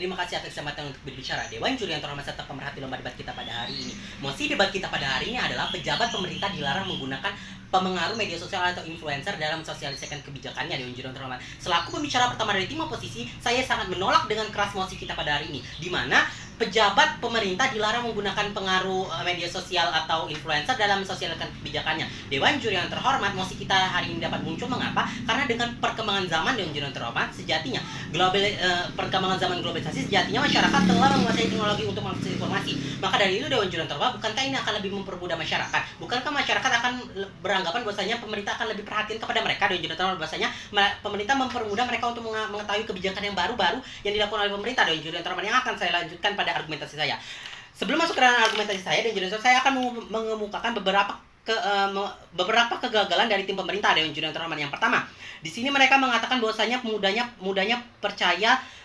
Terima kasih atas kesempatan untuk berbicara. Dewan Juri yang terhormat serta pemerhati lomba debat kita pada hari ini. Mosi debat kita pada hari ini adalah pejabat pemerintah dilarang menggunakan pemengaruh media sosial atau influencer dalam sosialisasikan kebijakannya. Dewan Juri yang terhormat. Selaku pembicara pertama dari tim oposisi, saya sangat menolak dengan keras mosi kita pada hari ini, di mana pejabat pemerintah dilarang menggunakan pengaruh media sosial atau influencer dalam mensosialisasikan kebijakannya. Dewan Juri yang terhormat, mosi kita hari ini dapat muncul mengapa? Karena dengan perkembangan zaman, Dewan Juri yang terhormat, sejatinya perkembangan zaman globalisasi, sejatinya masyarakat telah menguasai teknologi untuk mengakses informasi. Maka dari itu, Dewan Juri yang terhormat, bukankah ini akan lebih mempermudah masyarakat? Bukankah masyarakat akan beranggapan bahwasanya pemerintah akan lebih perhatian kepada mereka? Dewan Juri yang terhormat, bahwasanya pemerintah mempermudah mereka untuk mengetahui kebijakan yang baru-baru yang dilakukan oleh pemerintah. Dewan Juri yang terhormat, yang akan saya lanjutkan pada argumentasi saya. Sebelum masuk ke dalam argumentasi saya, dan saya akan mengemukakan beberapa kegagalan dari tim pemerintah. Dewan Juri yang terhormat, yang pertama, di sini mereka mengatakan bahwasanya mudahnya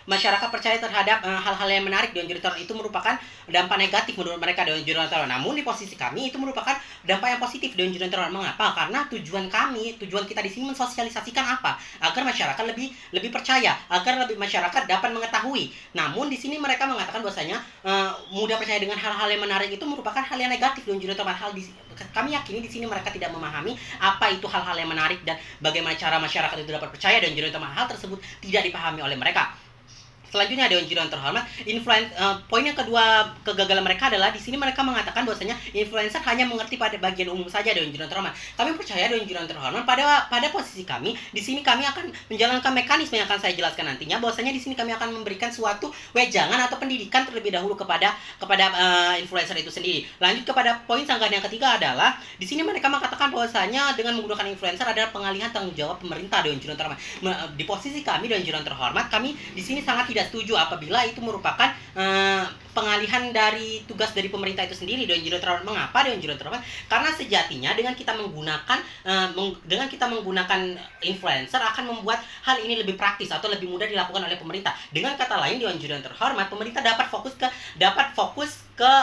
masyarakat percaya terhadap hal-hal yang menarik. Dewan Juri yang terhormat, itu merupakan dampak negatif menurut mereka. Dewan Juri yang terhormat, namun di posisi kami itu merupakan dampak yang positif. Dewan Juri yang terhormat, mengapa? Karena tujuan kita di sini mensosialisasikan apa? Agar masyarakat lebih percaya, agar masyarakat dapat mengetahui. Namun di sini mereka mengatakan bahwasanya mudah percaya dengan hal-hal yang menarik itu merupakan hal yang negatif. Dewan Juri yang terhormat, kami yakini di sini mereka tidak memahami apa itu hal-hal yang menarik dan bagaimana cara masyarakat itu dapat percaya. Dan Juri yang terhormat, hal tersebut tidak dipahami oleh mereka. Selanjutnya, Dewan Juri yang terhormat, poin yang kedua kegagalan mereka adalah di sini mereka mengatakan bahwasanya influencer hanya mengerti pada bagian umum saja. Dewan Juri yang terhormat, kami percaya, Dewan Juri yang terhormat, pada posisi kami di sini kami akan menjalankan mekanisme yang akan saya jelaskan nantinya, bahwasanya di sini kami akan memberikan suatu wejangan atau pendidikan terlebih dahulu kepada influencer itu sendiri. Lanjut kepada poin sanggahan yang ketiga adalah di sini mereka mengatakan bahwasanya dengan menggunakan influencer adalah pengalihan tanggung jawab pemerintah. Dewan Juri yang terhormat, di posisi kami, Dewan Juri yang terhormat, kami di sini sangat tidak setuju apabila itu merupakan pengalihan dari tugas dari pemerintah itu sendiri. Dewan Juri yang terhormat, mengapa? Dewan Juri yang terhormat, karena sejatinya dengan kita menggunakan influencer akan membuat hal ini lebih praktis atau lebih mudah dilakukan oleh pemerintah. Dengan kata lain, Dewan Juri yang terhormat, pemerintah dapat fokus ke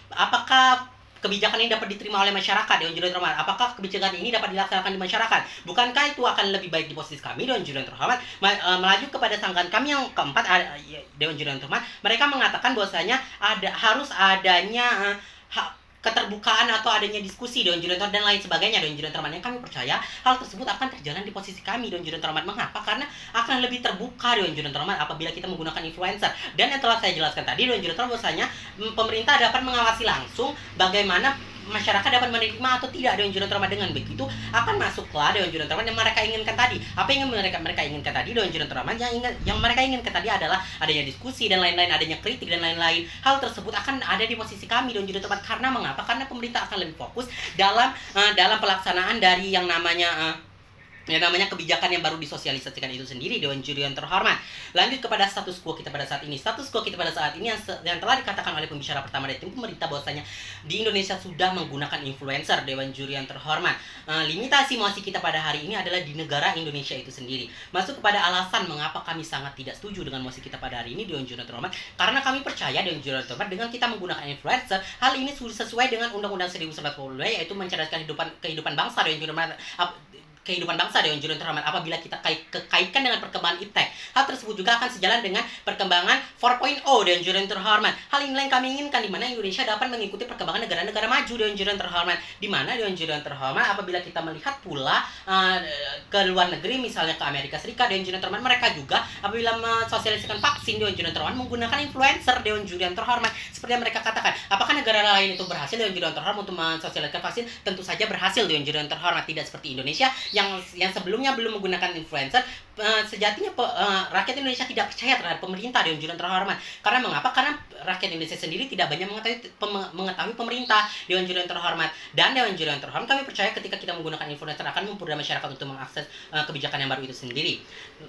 apakah kebijakan ini dapat diterima oleh masyarakat. Dewan Juri yang terhormat, apakah kebijakan ini dapat dilaksanakan di masyarakat? Bukankah itu akan lebih baik di posisi kami? Dewan Juri yang terhormat, melaju kepada sanggahan kami yang keempat, Dewan Juri yang terhormat, mereka mengatakan bahwasanya harus adanya keterbukaan atau adanya diskusi, Dewan Juri yang terhormat, dan lain sebagainya. Dewan Juri yang terhormat, yang kami percaya hal tersebut akan terjalan di posisi kami. Dewan Juri yang terhormat, mengapa? Karena akan lebih terbuka, Dewan Juri yang terhormat, apabila kita menggunakan influencer. Dan yang telah saya jelaskan tadi, Dewan Juri yang terhormat, bahwasanya pemerintah dapat mengawasi langsung bagaimana masyarakat dapat menerima atau tidak. Dewan Juri yang terhormat, dengan begitu akan masuklah Dewan Juri yang terhormat yang mereka inginkan tadi. Apa yang mereka inginkan tadi? Dewan Juri yang terhormat, yang mereka inginkan tadi adalah adanya diskusi dan lain-lain, adanya kritik dan lain-lain. Hal tersebut akan ada di posisi kami, Dewan Juri yang terhormat. Karena mengapa? Karena pemerintah akan lebih fokus dalam pelaksanaan dari yang namanya kebijakan yang baru disosialisasikan itu sendiri. Dewan Juri yang terhormat, lanjut kepada status quo kita pada saat ini. Status quo kita pada saat ini yang telah dikatakan oleh pembicara pertama dari tim pemerintah bahwasanya di Indonesia sudah menggunakan influencer. Dewan Juri yang terhormat, limitasi mosi kita pada hari ini adalah di negara Indonesia itu sendiri. Masuk kepada alasan mengapa kami sangat tidak setuju dengan mosi kita pada hari ini, Dewan Juri yang terhormat, karena kami percaya, Dewan Juri yang terhormat, dengan kita menggunakan influencer, hal ini sudah sesuai dengan Undang-Undang 1942, yaitu mencerdaskan kehidupan bangsa. Dewan Juri yang kehidupan bangsa. Dewan Juri yang terhormat, apabila kita kaitkan dengan perkembangan iptek, hal tersebut juga akan sejalan dengan perkembangan 4.0. Dewan Juri yang terhormat, hal inilah yang kami inginkan, di mana Indonesia dapat mengikuti perkembangan negara-negara maju. Dewan Juri yang terhormat, di mana Dewan Juri yang terhormat, apabila kita melihat pula ke luar negeri, misalnya ke Amerika Serikat, Dewan Juri yang terhormat, mereka juga apabila mensosialisasikan vaksin, Dewan Juri yang terhormat, menggunakan influencer. Dewan Juri yang terhormat, seperti yang mereka katakan, apakah negara lain itu berhasil, Dewan Juri yang terhormat, untuk mensosialisasikan vaksin? Tentu saja berhasil, Dewan Juri yang terhormat, tidak seperti Indonesia yang sebelumnya belum menggunakan influencer. Sejatinya rakyat Indonesia tidak percaya terhadap pemerintah, Dewan Juri yang terhormat. Karena mengapa? Karena rakyat Indonesia sendiri tidak banyak mengetahui pemerintah, Dewan Juri yang terhormat. Dan Dewan Juri yang terhormat, kami percaya ketika kita menggunakan influencer akan mempermudah masyarakat untuk mengakses kebijakan yang baru itu sendiri.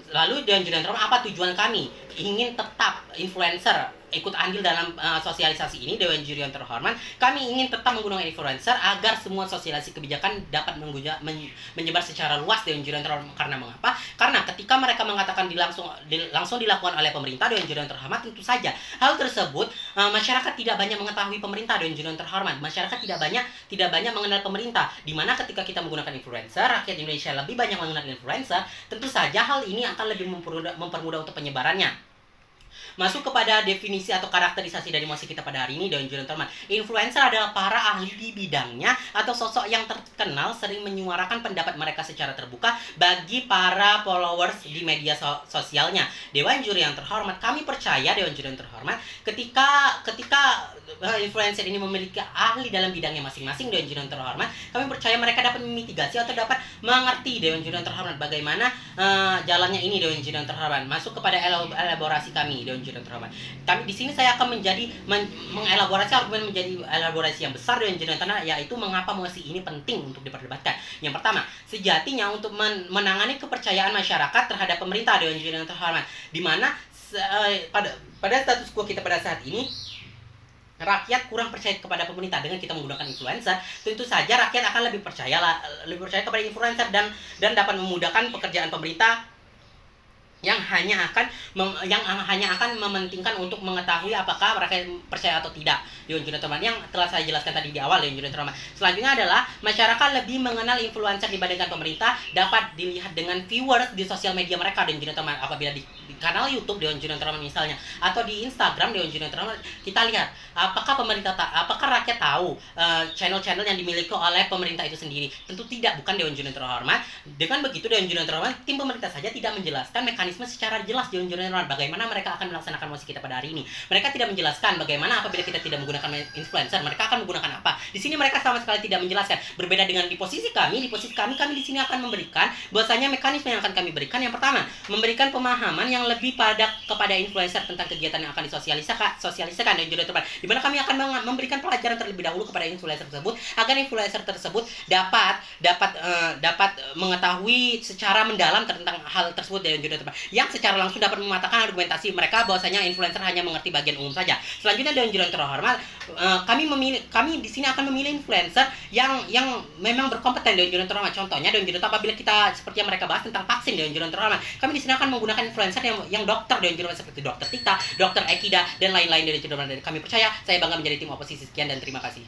Lalu Dewan Juri yang terhormat, apa tujuan kami? Ingin tetap influencer ikut andil dalam sosialisasi ini. Dewan Juri yang terhormat, kami ingin tetap menggunakan influencer agar semua sosialisasi kebijakan dapat menyebar secara luas. Dewan Juri yang terhormat, karena mengapa? Karena ketika mereka mengatakan langsung dilakukan oleh pemerintah, Dewan Juri yang terhormat, tentu saja hal tersebut masyarakat tidak banyak mengetahui pemerintah. Dewan Juri yang terhormat, masyarakat tidak banyak mengenal pemerintah, di mana ketika kita menggunakan influencer, rakyat Indonesia lebih banyak mengenal influencer, tentu saja hal ini akan lebih mempermudah untuk penyebarannya. Masuk kepada definisi atau karakterisasi dari emosi kita pada hari ini, Dewan Juri teman. Influencer adalah para ahli di bidangnya atau sosok yang terkenal sering menyuarakan pendapat mereka secara terbuka bagi para followers di media sosialnya. Dewan Juri yang terhormat, kami percaya Dewan Juri yang terhormat, ketika influencer ini memiliki ahli dalam bidangnya masing-masing, Dewan Juri yang terhormat, kami percaya mereka dapat memitigasi atau dapat mengerti, Dewan Juri yang terhormat, bagaimana jalannya ini, Dewan Juri yang terhormat. Masuk kepada elaborasi kami, Dewan Juri yang terhormat. Kami di sini saya akan mengelaborasi argumen menjadi elaborasi yang besar, Dewan Juri yang terhormat, yaitu mengapa emosi ini penting untuk diperdebatkan. Yang pertama, sejatinya untuk menangani kepercayaan masyarakat terhadap pemerintah, Dewan Juri yang terhormat, di mana pada status quo kita pada saat ini, rakyat kurang percaya kepada pemerintah. Dengan kita menggunakan influencer, tentu saja rakyat akan lebih percaya kepada influencer dan dapat memudahkan pekerjaan pemerintah yang hanya akan mementingkan untuk mengetahui apakah rakyat percaya atau tidak. Dewan Juri teman, yang telah saya jelaskan tadi di awal, Dewan Juri teman. Selanjutnya adalah masyarakat lebih mengenal influencer dibandingkan pemerintah, dapat dilihat dengan viewers di sosial media mereka, Dewan Juri teman. Apabila di kanal YouTube Dewan Juri teman misalnya, atau di Instagram Dewan Juri teman, kita lihat apakah rakyat tahu channel-channel yang dimiliki oleh pemerintah itu sendiri. Tentu tidak, bukan, Dewan Juri terhormat. Dengan begitu, Dewan Juri terhormat, tim pemerintah saja tidak menjelaskan mekanisme secara jelas, Dewan Juri terhormat, bagaimana mereka akan melaksanakan emosi kita pada hari ini. Mereka tidak menjelaskan bagaimana apabila kita tidak menggunakan influencer, mereka akan menggunakan apa. Di sini mereka sama sekali tidak menjelaskan. Berbeda dengan di posisi kami di sini akan memberikan bahwasanya mekanisme yang akan kami berikan, yang pertama, memberikan pemahaman yang lebih kepada influencer tentang kegiatan yang akan disosialisasikan dan juga terhormat, di mana kami akan memberikan pelajaran terlebih dahulu kepada influencer tersebut agar influencer tersebut dapat mengetahui secara mendalam tentang hal tersebut dan juga terhormat, yang secara langsung dapat mematahkan argumentasi mereka bahwasanya influencer hanya mengerti bagian umum saja. Selanjutnya, Dewan Juri terhormat, kami di sini akan memilih influencer yang memang berkompeten, Dewan Juri terhormat. Contohnya, Dewan Juri apabila kita seperti yang mereka bahas tentang vaksin, Dewan Juri terhormat, kami di sini akan menggunakan influencer yang dokter, Dewan Juri, seperti Dokter Tita, Dokter Ekida dan lain-lain, Dewan Juri terhormat. Kami percaya, saya bangga menjadi tim oposisi. Sekian dan terima kasih.